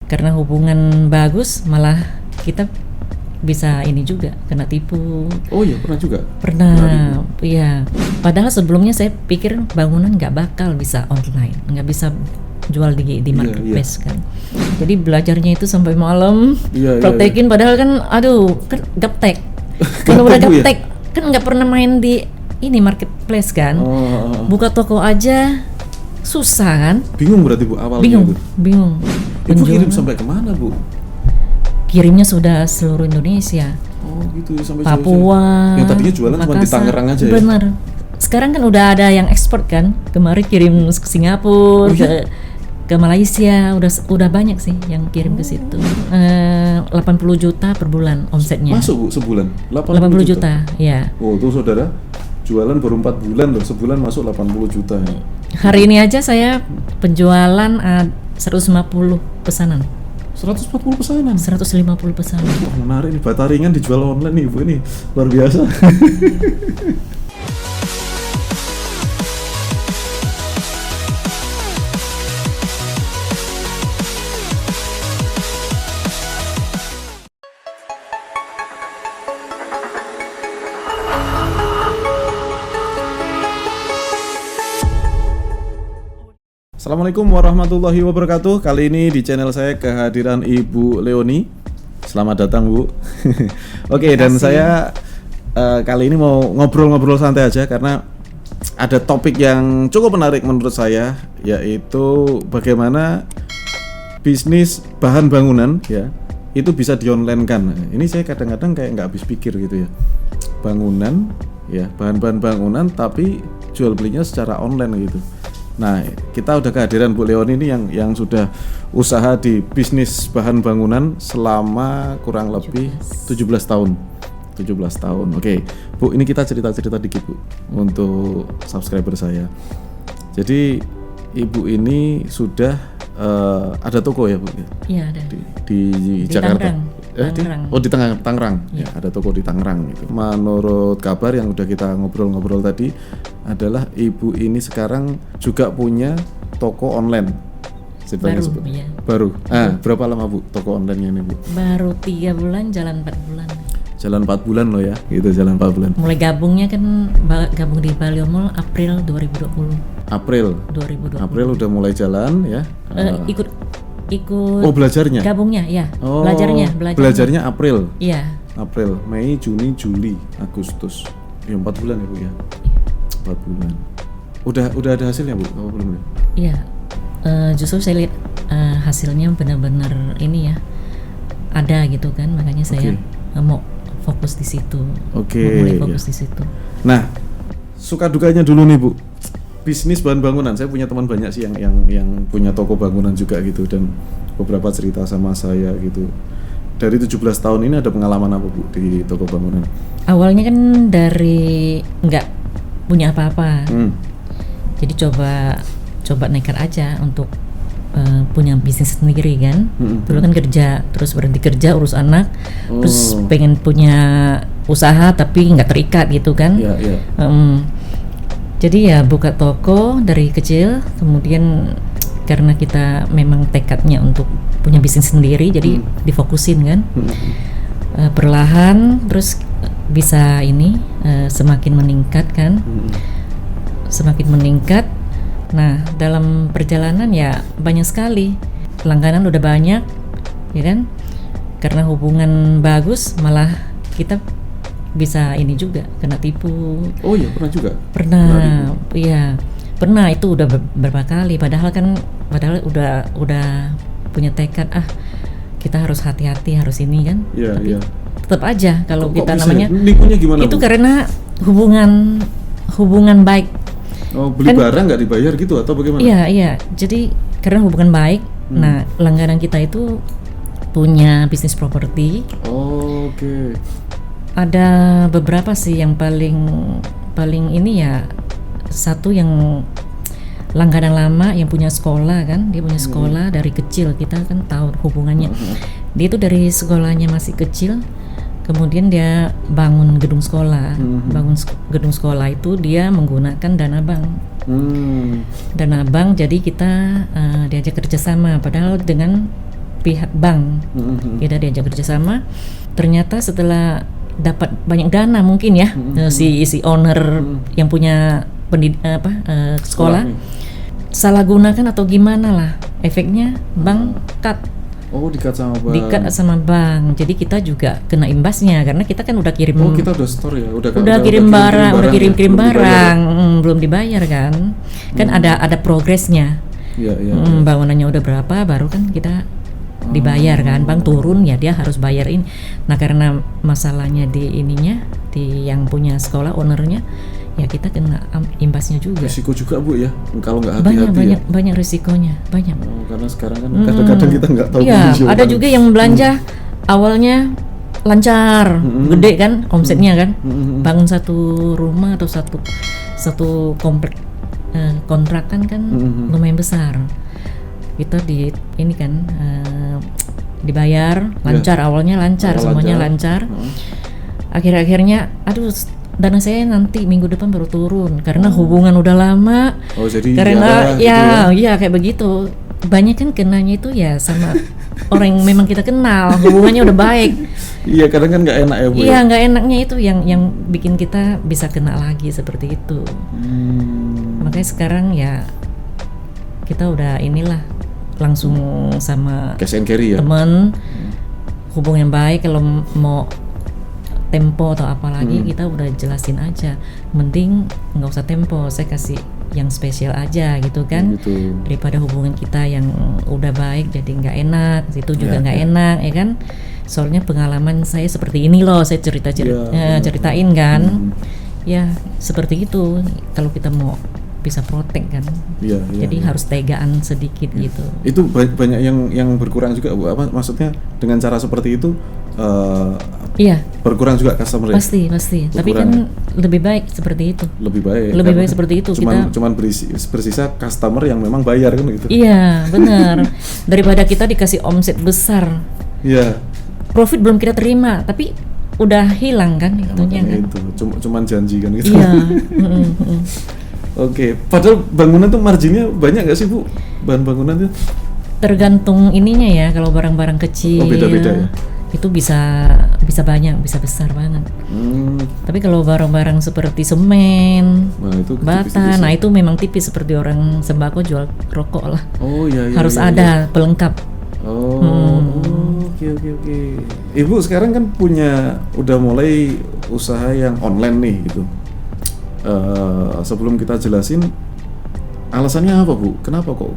karena hubungan bagus malah kita bisa ini juga kena tipu. Oh iya, pernah juga? Pernah, iya. Padahal sebelumnya saya pikir bangunan nggak bakal bisa online, nggak bisa jual di marketplace kan. Jadi belajarnya itu sampai malam, praktekin. Padahal kan, aduh, kan gaptek. Kalau udah gaptek, kan nggak pernah main di ini marketplace kan. Buka toko aja susah kan. Bingung berarti Bu awalnya? Bingung. Ibu kirim sampai kemana Bu? Kirimnya sudah seluruh Indonesia. Oh gitu ya, sampai Papua. Yang tadinya jualan cuma di Tangerang aja ya? Benar. Sekarang kan udah ada yang ekspor kan. Kemarin kirim ke Singapura, ke Malaysia, udah banyak sih yang kirim ke situ. 80 juta per bulan omsetnya. Masuk Bu sebulan? 80 juta, ya. Oh tuh saudara, jualan baru 4 bulan loh, sebulan masuk 80 juta ya. Hari ini aja saya penjualan 150 pesanan. 140 pesanan? 150 pesanan. Wah menarik nih, bata ringan dijual online nih Bu, ini luar biasa. Assalamualaikum warahmatullahi wabarakatuh. Kali ini di channel saya kehadiran Ibu Leoni. Selamat datang Bu. Oke, dan saya kali ini mau ngobrol-ngobrol santai aja karena ada topik yang cukup menarik menurut saya, yaitu bagaimana bisnis bahan bangunan ya itu bisa di-online-kan. Ini saya kadang-kadang kayak nggak habis pikir gitu ya. Bangunan ya, bahan-bahan bangunan tapi jual belinya secara online gitu. Nah, kita udah kehadiran Bu Leoni ini yang sudah usaha di bisnis bahan bangunan selama kurang lebih 17 tahun. 17 tahun. Oke, Bu, ini kita cerita-cerita dikit Bu untuk subscriber saya. Jadi Ibu ini sudah ada toko ya Bu? Iya, ada. Di Jakarta. Tangerang. Di Tangerang. Ya, ada toko di Tangerang gitu. Menurut kabar yang udah kita ngobrol-ngobrol tadi adalah Ibu ini sekarang juga punya toko online. Baru. Berapa lama Bu toko online-nya ini Bu? Baru 3 bulan, jalan 4 bulan. Jalan 4 bulan loh ya, gitu, jalan 4 bulan. Mulai gabungnya kan gabung di Balio Mall April 2020. April 2020. April udah mulai jalan ya. Ikut Oh, belajarnya? Gabungnya ya. Oh, belajarnya April. Iya. April, Mei, Juni, Juli, Agustus. Ya 4 bulan ya Bu ya. 4 bulan. Udah ada hasilnya Bu? Apa belum ya? Iya. Justru saya lihat hasilnya benar-benar ini ya. Ada gitu kan, makanya saya mau fokus di situ. Mulai fokus di situ. Nah, suka dukanya dulu nih Bu. Bisnis bahan bangunan, saya punya teman banyak sih yang punya toko bangunan juga gitu, dan beberapa cerita sama saya gitu. Dari 17 tahun ini ada pengalaman apa Bu di toko bangunan? Awalnya kan dari nggak punya apa-apa, jadi coba nekat aja untuk punya bisnis sendiri kan. Dulu kan kerja, terus berhenti kerja urus anak, terus pengen punya usaha tapi nggak terikat gitu kan. Jadi ya buka toko dari kecil, kemudian karena kita memang tekadnya untuk punya bisnis sendiri, jadi difokusin kan. Perlahan terus bisa ini semakin meningkat kan. Semakin meningkat. Nah, dalam perjalanan ya banyak sekali. Langganan udah banyak, ya kan? Karena hubungan bagus malah kita bisa ini juga kena tipu. Oh iya, pernah juga? Pernah, iya. Pernah, itu udah beberapa kali. Padahal udah punya tekad, kita harus hati-hati, harus ini kan. Tapi tetap aja kalau kita namanya gimana, itu Bu? karena hubungan baik. Oh, beli kan, barang nggak dibayar gitu atau bagaimana? Iya. Jadi karena hubungan baik. Nah, langganan kita itu punya bisnis properti. Oh, oke. Ada beberapa sih yang paling ini ya, satu yang langganan lama yang punya sekolah kan, dia punya sekolah dari kecil, kita kan tahu hubungannya. Dia itu dari sekolahnya masih kecil, kemudian dia bangun gedung sekolah. Bangun gedung sekolah itu dia menggunakan dana bank. Dana bank, jadi kita diajak kerjasama, padahal dengan pihak bank. Kita diajak kerjasama. Ternyata setelah dapat banyak dana mungkin ya, si owner yang punya sekolah salah gunakan atau gimana lah, efeknya bank cut. Di-cut sama bank. Di-cut sama bank. Jadi kita juga kena imbasnya karena kita kan udah kirim. Kita udah store ya, udah kirim barang, udah kirim barang, belum dibayar kan. Kan ada progresnya. Iya. Bangunannya udah berapa, baru kan kita dibayar kan. Bank turun ya dia harus bayarin. Nah karena masalahnya di ininya, di yang punya sekolah ownernya, ya kita kena imbasnya juga. Risiko juga Bu ya, kalau nggak hati-hati banyak risikonya, banyak. Karena sekarang kan kadang-kadang kita nggak tahu. Iya, ada juga yang belanja awalnya lancar, gede kan omsetnya kan, bangun satu rumah atau satu komplek kontrakan kan lumayan besar. Kita ini kan dibayar lancar, awalnya lancar, semuanya lancar. Akhir-akhirnya, aduh, dana saya nanti minggu depan baru turun karena hubungan udah lama. Jadi karena ya kayak begitu. Banyak kan kenanya itu ya sama orang yang memang kita kenal, hubungannya udah baik. Iya, kadang kan nggak enak ya Bu. Iya, nggak enaknya itu yang bikin kita bisa kena lagi seperti itu. Makanya sekarang ya kita udah inilah langsung sama cash and carry ya. Temen hubungan baik, kalau mau tempo atau apa lagi kita udah jelasin aja, mending nggak usah tempo, saya kasih yang spesial aja gitu kan, daripada hubungan kita yang udah baik jadi nggak enak, itu juga nggak enak ya kan. Soalnya pengalaman saya seperti ini loh, saya ceritain kan. Ya seperti itu kalau kita mau bisa protek kan. Jadi harus tegaan sedikit gitu. Itu banyak yang berkurang juga Bu. Apa maksudnya dengan cara seperti itu? Berkurang juga customer ya? Pasti. Berkurang. Tapi kan lebih baik seperti itu. Lebih baik seperti itu. Cuman bersisa customer yang memang bayar kan gitu. Iya, benar. Daripada kita dikasih omset besar. Iya. Profit belum kita terima, tapi udah hilang kan itunya kan. Itu cuman janji kan gitu. Iya. Oke, padahal bangunan tuh marginnya banyak nggak sih Bu? Bahan bangunan itu? Tergantung ininya ya, kalau barang-barang kecil. Beda-beda ya. Itu bisa banyak, bisa besar banget. Tapi kalau barang-barang seperti semen, bata, nah itu memang tipis, seperti orang sembako jual rokok lah. Harus ada pelengkap. Oke. Ibu sekarang kan udah mulai usaha yang online nih gitu. Sebelum kita jelasin alasannya apa Bu? Kenapa kok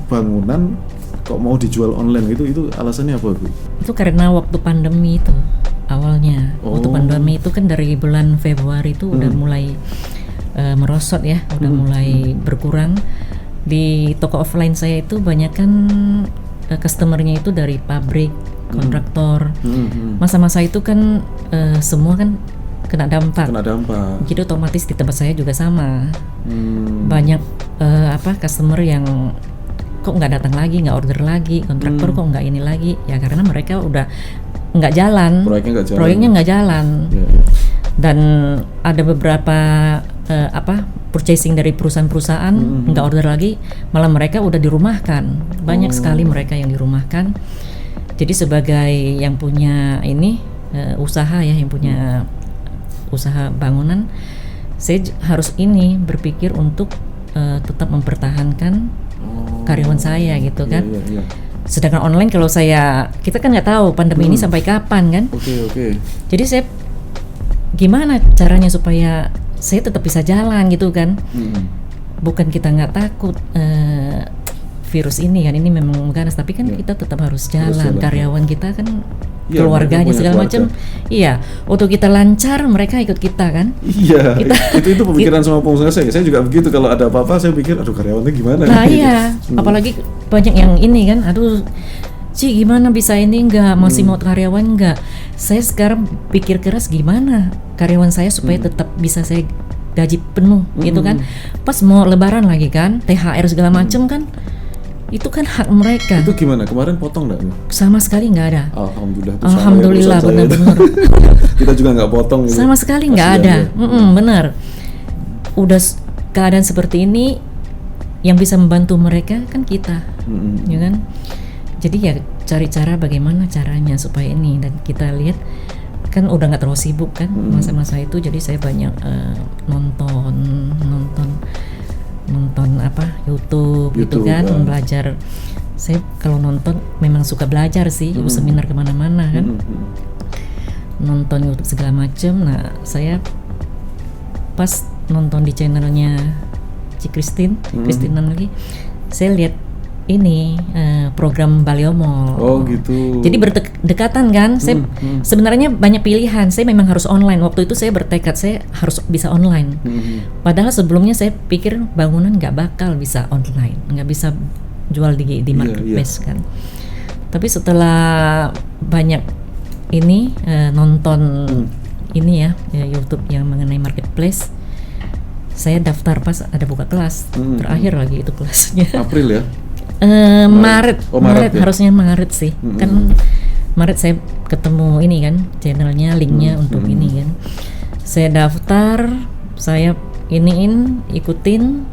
bangunan kok mau dijual online itu alasannya apa Bu? Itu karena waktu pandemi itu awalnya. Waktu pandemi itu kan dari bulan Februari itu udah mulai merosot ya, udah mulai berkurang. Di toko offline saya itu banyak kan customernya itu dari pabrik, kontraktor. Masa-masa itu kan semua kan kena dampak. Jadi otomatis di tempat saya juga sama. Banyak customer yang kok nggak datang lagi, nggak order lagi, kontraktor kok nggak ini lagi, ya karena mereka udah nggak jalan, proyeknya nggak jalan. Dan ada beberapa purchasing dari perusahaan-perusahaan nggak order lagi, malah mereka udah dirumahkan. Banyak sekali mereka yang dirumahkan. Jadi sebagai yang punya usaha ya, yang punya usaha bangunan, saya harus berpikir untuk tetap mempertahankan karyawan saya gitu kan. Sedangkan online kalau kita kan nggak tahu pandemi ini sampai kapan kan. Jadi saya gimana caranya supaya saya tetap bisa jalan gitu kan. Bukan kita nggak takut virus ini kan, ini memang ganas, tapi kan kita tetap harus jalan. Karyawan kita kan keluarganya segala macam. Iya, waktu kita lancar mereka ikut kita kan. Iya. Itu pemikiran sama pengusaha saya. Saya juga begitu, kalau ada apa-apa saya pikir aduh karyawannya gimana. Nah iya, apalagi banyak yang ini kan, aduh Ci gimana bisa ini enggak, masih mau karyawan enggak. Saya sekarang pikir keras gimana karyawan saya supaya tetap bisa saya gaji penuh gitu kan. Pas mau lebaran lagi kan, THR segala macam kan, itu kan hak mereka. Itu gimana? Kemarin potong nggak? Sama sekali nggak ada. Alhamdulillah benar-benar. Kita juga nggak potong. Gitu. Sama sekali nggak ada. Benar. Udah keadaan seperti ini, yang bisa membantu mereka kan kita, ya kan. Jadi ya cari cara bagaimana caranya supaya ini, dan kita lihat kan udah nggak terlalu sibuk kan masa-masa itu, jadi saya banyak nonton apa YouTube gitu kan, belajar. Saya kalau nonton memang suka belajar sih, seminar kemana-mana kan, nonton YouTube segala macam. Nah saya pas nonton di channelnya Ci Christine lagi, saya lihat ini program Baleo Mall. Oh gitu. Jadi berdekatan kan. Saya sebenarnya banyak pilihan. Saya memang harus online. Waktu itu saya bertekad saya harus bisa online. Padahal sebelumnya saya pikir bangunan nggak bakal bisa online, nggak bisa jual di marketplace kan. Tapi setelah banyak ini nonton ini ya YouTube yang mengenai marketplace, saya daftar pas ada buka kelas. Terakhir lagi itu kelasnya. April ya? Maret ya? Harusnya Maret sih. Kan Maret saya ketemu ini kan channelnya, linknya untuk ini kan. Saya daftar, saya ikutin,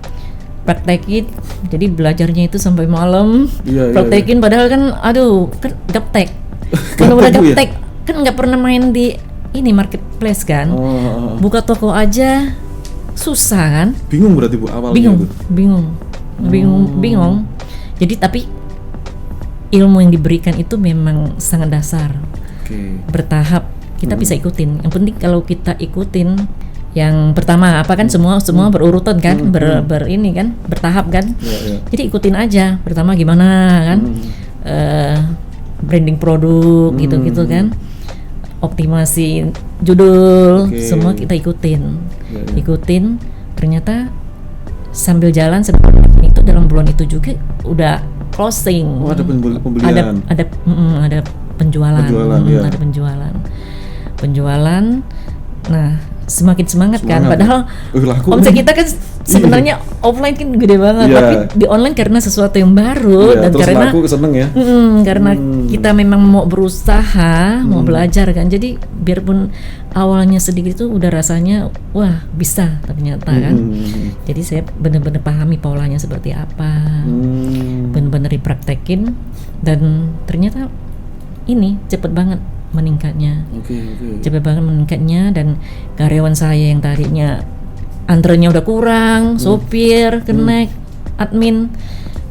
praktekin. Jadi belajarnya itu sampai malam, praktekin. Padahal kan kan gaptek. Kalau udah gaptek kan nggak pernah main di ini marketplace kan. Buka toko aja susah kan. Bingung berarti Bu awalnya? Bingung. Jadi tapi ilmu yang diberikan itu memang sangat dasar, bertahap. Kita bisa ikutin. Yang penting kalau kita ikutin yang pertama apa kan, semua berurutan kan, ini kan bertahap kan. Jadi ikutin aja. Pertama gimana kan, branding produk gitu kan, optimasi judul, semua kita ikutin. Ternyata sambil jalan itu dalam bulan itu juga udah closing. Ada pembelian. Ada penjualan. Ada penjualan. Nah, semakin semangat kan. Padahal omset kita kan sebenarnya offline kan gede banget, tapi di online karena sesuatu yang baru dan terus karena laku keseneng ya. Karena kita memang mau berusaha, mau belajar kan. Jadi biarpun awalnya sedikit itu udah rasanya wah bisa ternyata kan. Jadi saya benar-benar pahami polanya seperti apa, benar-benar dipraktekin, dan ternyata ini cepet banget meningkatnya. Cepet banget meningkatnya, dan karyawan saya yang tadinya antrenya udah kurang, sopir, kenek, admin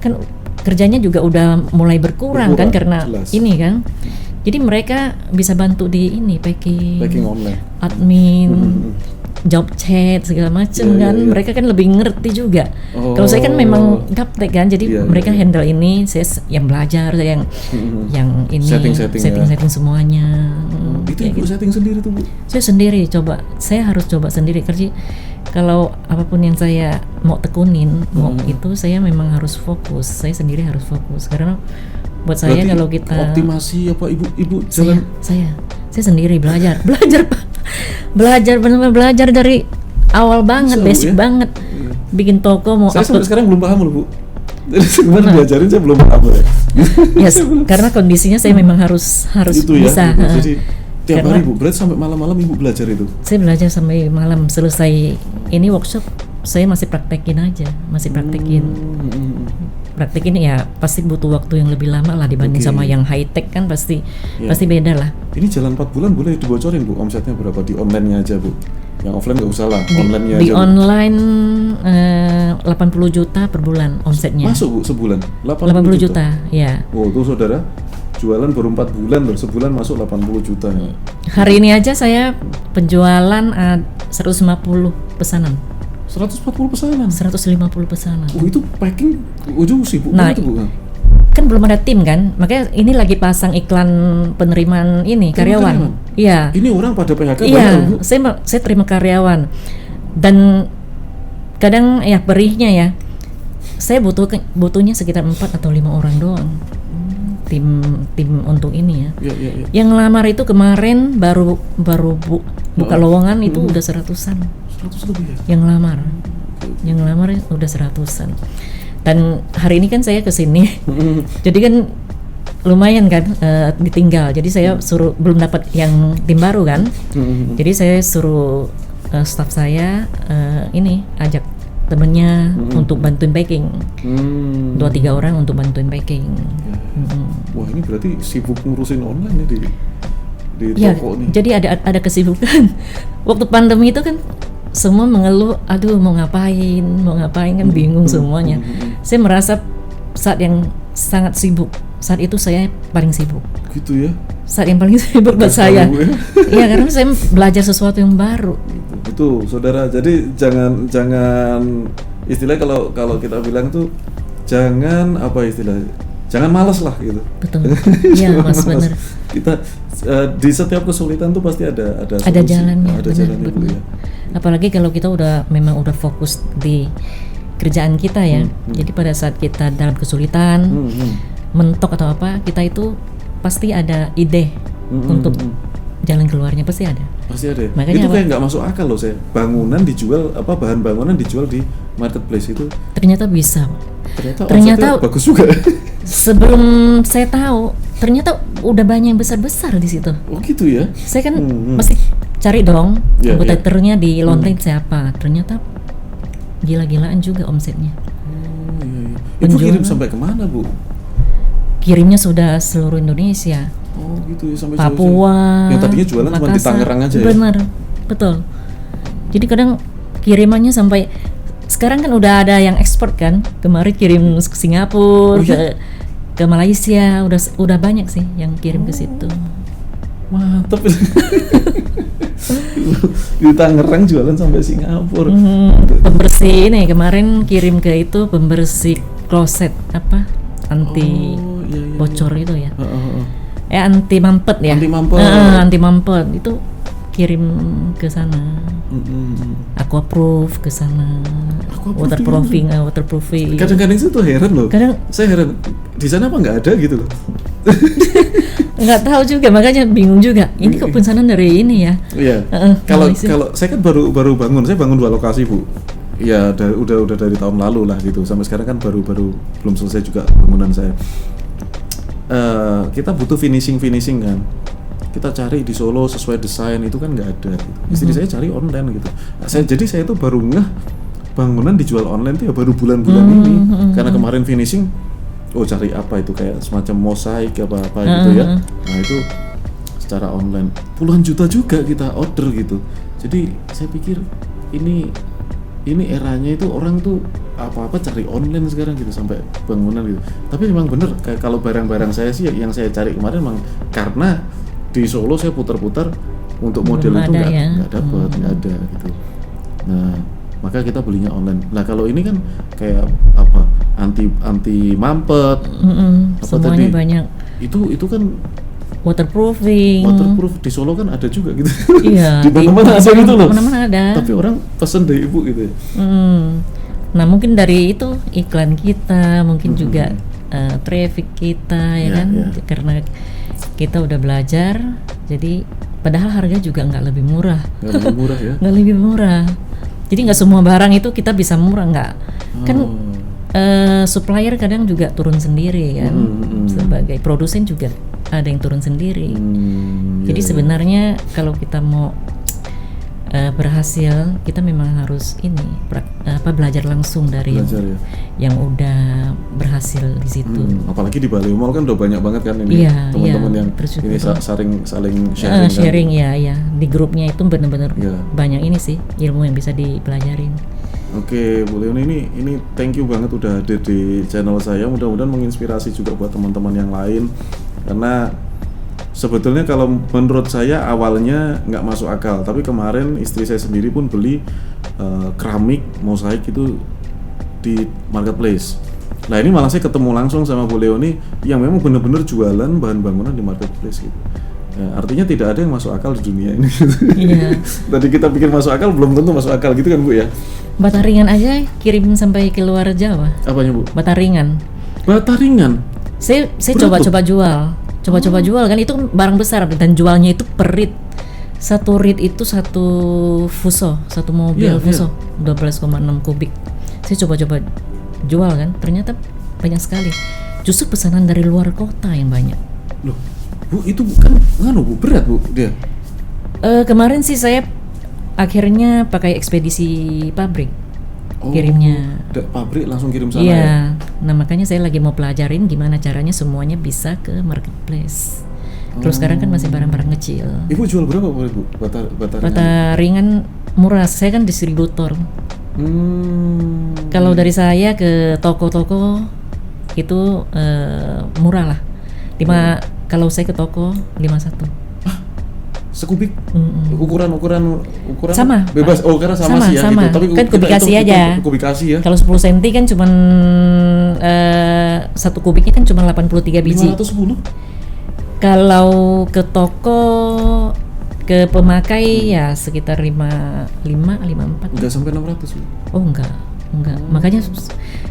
kan kerjanya juga udah mulai berkurang kan karena jelas. Ini kan. Jadi mereka bisa bantu di ini packing online, admin, job chat segala macam kan. Mereka kan lebih ngerti juga. Kalau saya kan memang gaptek kan, jadi mereka handle ini, saya yang belajar, saya yang ini setting semuanya. Itu Ibu setting sendiri tuh Bu? Saya sendiri saya harus coba sendiri kerja. Kalau apapun yang saya mau tekunin, itu saya memang harus fokus. Saya sendiri harus fokus karena buat saya kalau kita optimasi apa Ibu jalan saya sendiri belajar benar-benar belajar dari awal banget, basic banget. Bikin toko mau saya sampai sekarang belum paham loh Bu. Kemarin diajarin saya belum paham ya. Yes, karena kondisinya saya memang harus itu bisa. Jadi tiap hari Bu, berarti sampai malam-malam Ibu belajar itu? Saya belajar sampai malam. Selesai ini workshop, saya masih praktekin ya, pasti butuh waktu yang lebih lama lah dibanding sama yang high tech kan, pasti beda lah. Ini jalan 4 bulan boleh dibocorin Bu, omsetnya berapa di online-nya aja Bu? Yang offline nggak usah lah, online-nya aja. Di online 80 juta per bulan omsetnya. Masuk Bu sebulan? 80 juta, ya. Oh tuh saudara, jualan baru 4 bulan loh, sebulan masuk 80 juta. Hari ini aja saya penjualan 150 pesanan. 140 pesanan? 150 pesanan. Oh itu packing ujung sibuk banget Bu. Kan belum ada tim kan, makanya ini lagi pasang iklan penerimaan ini karyawan. Iya. Ini orang pada PHK iya, banyak Bu. Saya terima karyawan, dan kadang ya perihnya ya, saya butuhnya sekitar 4 atau 5 orang doang. Tim untuk ini ya. Yang lamar itu kemarin baru buka lowongan itu udah 100-an. 100 lebih ya? Yang lamar udah 100-an. Dan hari ini kan saya kesini, jadi kan lumayan kan ditinggal. Jadi saya suruh, belum dapat yang tim baru kan. Jadi saya suruh staff saya ini ajak temennya untuk bantuin packing. 2-3 orang untuk bantuin packing. Wah, ini berarti sibuk ngurusin online nih di toko nih. Jadi ada kesibukan. Waktu pandemi itu kan semua mengeluh, aduh mau ngapain kan bingung semuanya. Saya merasa saat yang sangat sibuk, saat itu saya paling sibuk. Gitu ya? Saat yang paling sibuk buat saya. Iya, karena saya belajar sesuatu yang baru. Itu saudara, jadi jangan istilahnya kalau kita bilang tuh jangan jangan malas lah gitu. Betul. Iya Mas, benar. Kita di setiap kesulitan tuh pasti ada jalannya. Ada jalannya Bu, ya. Apalagi kalau kita memang udah fokus di kerjaan kita ya. Jadi pada saat kita dalam kesulitan, mentok atau apa, kita itu pasti ada ide untuk jalan keluarnya, pasti ada. Pasti ada. Makanya itu kayak nggak masuk akal loh saya. Bahan bangunan dijual di marketplace itu. Ternyata bisa. Ternyata bagus juga. Sebelum saya tahu, ternyata udah banyak yang besar-besar di situ. Oh gitu ya. Saya kan pasti cari dong kompetitornya di Lontain siapa. Ternyata gila-gilaan juga omsetnya. Ibu kirim sampai kemana Bu? Kirimnya sudah seluruh Indonesia. Oh gitu ya, sampai Papua. Yang tadinya jualan cuma di Tangerang aja ya? Benar, betul. Jadi kadang kirimannya sampai sekarang kan udah ada yang ekspor kan. Kemarin kirim ke Singapura, ke Malaysia, udah banyak sih yang kirim ke situ. Mantap. Di Tangerang jualan sampai Singapura. Pembersih ini kemarin kirim ke itu pembersih kloset anti bocor itu ya. Anti mampet ya. Anti mampet itu kirim ke sana. Aquaproof ke sana. Waterproofing. Kadang-kadang itu tuh heran loh. Saya heran di sana apa nggak ada gitu loh. Nggak tahu juga, makanya bingung juga. Ini kok pesanan dari ini ya? Iya. Kalau saya kan baru bangun, saya bangun 2 lokasi Bu. Ya udah dari tahun lalu lah gitu. Sampai sekarang kan baru belum selesai juga bangunan saya. Kita butuh finishing kan. Kita cari di Solo sesuai desain itu kan nggak ada. Gitu. Istri saya cari online gitu. Jadi saya tuh baru bangunan dijual online tuh ya baru bulan-bulan ini. Karena kemarin finishing, cari apa itu kayak semacam mosaik apa gitu ya. Nah itu secara online puluhan juta juga kita order gitu. Jadi saya pikir ini eranya itu orang tuh apa-apa cari online sekarang gitu sampai bangunan gitu. Tapi memang bener kayak kalau barang-barang saya sih yang saya cari kemarin memang karena di Solo saya putar-putar untuk model itu nggak dapat, nggak ada gitu. Nah maka kita belinya online. Nah kalau ini kan kayak anti mampet, semuanya tadi banyak. Itu kan waterproof di Solo kan ada juga gitu. Iya. Di mana-mana ada gitu loh. Mana-mana ada. Tapi orang pesen dari Ibu gitu ya. Nah mungkin dari itu iklan kita, mungkin juga traffic kita kan. Karena kita udah belajar, jadi padahal harga juga nggak lebih murah. Nggak lebih murah ya? Nggak lebih murah. Jadi nggak semua barang itu kita bisa murah, nggak. Kan supplier kadang juga turun sendiri kan. Sebagai produsen juga ada yang turun sendiri. Jadi sebenarnya kalau kita mau berhasil, kita memang harus belajar langsung dari yang udah berhasil di situ. Apalagi di Bali Mall kan udah banyak banget kan ini teman-teman yang ini saling sharing ya. Di grupnya itu benar-benar banyak ini sih ilmu yang bisa dipelajarin. Oke, Bu Leoni ini thank you banget udah hadir di channel saya. Mudah-mudahan menginspirasi juga buat teman-teman yang lain. Karena sebetulnya kalau menurut saya awalnya nggak masuk akal, tapi kemarin istri saya sendiri pun beli keramik mosaik itu di marketplace. Nah ini malah saya ketemu langsung sama Bu Leoni yang memang benar-benar jualan bahan bangunan di marketplace gitu. Artinya tidak ada yang masuk akal di dunia ini. Iya. Tadi kita pikir masuk akal, belum tentu masuk akal gitu kan Bu ya. Bata ringan aja kirim sampai ke luar Jawa. Apanya Bu? Bata ringan. Saya coba-coba jual kan, itu barang besar dan jualnya itu per rit. Satu rit itu satu fuso, satu mobil fuso 12,6 kubik. Saya coba-coba jual kan, ternyata banyak sekali. Justru pesanan dari luar kota yang banyak. Loh, Bu itu kan Bu berat Bu dia. Kemarin sih saya akhirnya pakai ekspedisi pabrik. kirimnya. Pabrik langsung kirim sana Iya. ya? Nah makanya saya lagi mau pelajarin gimana caranya semuanya bisa ke marketplace. Terus sekarang kan masih barang-barang kecil. Ibu jual berapa Bu? Bata ringan murah. Saya kan distributor. Kalau dari saya ke toko-toko itu murah lah. Kalau saya ke toko 51. Sekubik? Ukuran sama bebas. Oh karena sama sih ya sama. gitu. Tapi kan kubikasi aja. Kubikasi ya. Kalau 10 cm kan cuman satu kubiknya kan cuma 83 biji. 510? Kalau ke toko ke pemakai ya sekitar 54. Enggak sampai 600 Bu. Oh enggak. Makanya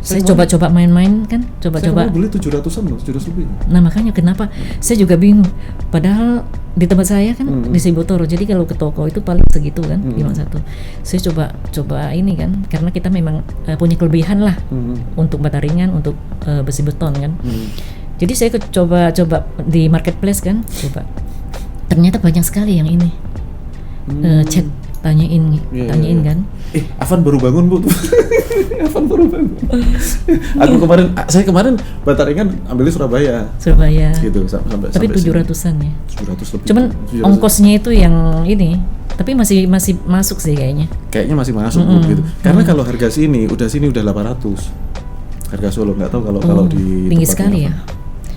saya coba-coba main-main kan, Saya beli 700-an loh, 700 lebih. Nah makanya kenapa saya juga bingung. Padahal di tempat saya kan distributor, jadi kalau ke toko itu paling segitu kan, 51. Saya coba ini kan, karena kita memang punya kelebihan lah untuk bata ringan, untuk besi beton kan. Jadi saya coba di marketplace kan, ternyata banyak sekali yang ini chat tanyain kan. Afan baru bangun Bu. Afan baru bangun. Saya kemarin bata ringan ambilnya Surabaya. Gitu sampai. Tapi 700-an ya. 700 lebih. Cuman 700. Ongkosnya itu yang ini, tapi masih masuk sih kayaknya. Kayaknya masih masuk Bu, gitu. Karena kalau harga sini udah 800. Harga Solo nggak tahu kalau di tinggi sekali ya.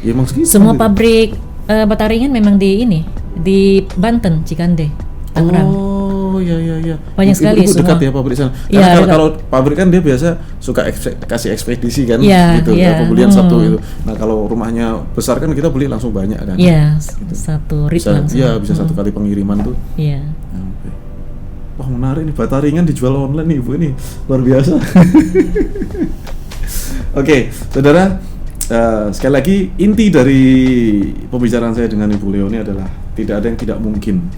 Ya emang segitu. Semua pabrik bata ringan memang di Banten, Cikande, Tangerang. Oh iya. Banyak sekali Ibu semua. dekat ya pabrik sana. Ya, Karena kalau pabrik kan dia biasa suka kasih ekspedisi kan, gitu ya. Pembelian satu itu. Nah kalau rumahnya besar kan kita beli langsung banyak kan. Iya, satu rit langsung. Iya bisa satu kali pengiriman tuh. Iya. Wah menarik nih, bata ringan dijual online nih Ibu, ini luar biasa. Oke, saudara. Sekali lagi inti dari pembicaraan saya dengan Ibu Leoni adalah tidak ada yang tidak mungkin.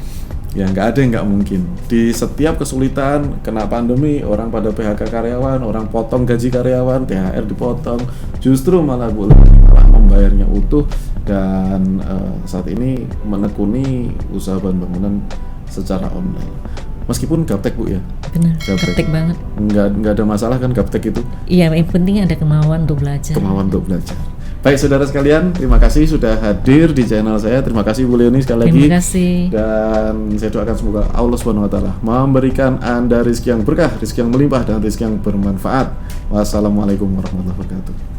Ya nggak ada yang nggak mungkin. Di setiap kesulitan, kena pandemi, orang pada PHK karyawan, orang potong gaji karyawan, THR dipotong, justru malah membayarnya utuh dan saat ini menekuni usaha bangunan secara online. Meskipun gaptek Bu ya. Benar. Gaptek banget. Nggak ada masalah kan gaptek itu. Iya, yang penting ada kemauan untuk belajar. Baik saudara sekalian, terima kasih sudah hadir di channel saya. Terima kasih Bu Leoni sekali lagi. Terima kasih. Dan saya doakan semoga Allah SWT memberikan Anda rezeki yang berkah, rezeki yang melimpah, dan rezeki yang bermanfaat. Wassalamualaikum warahmatullahi wabarakatuh.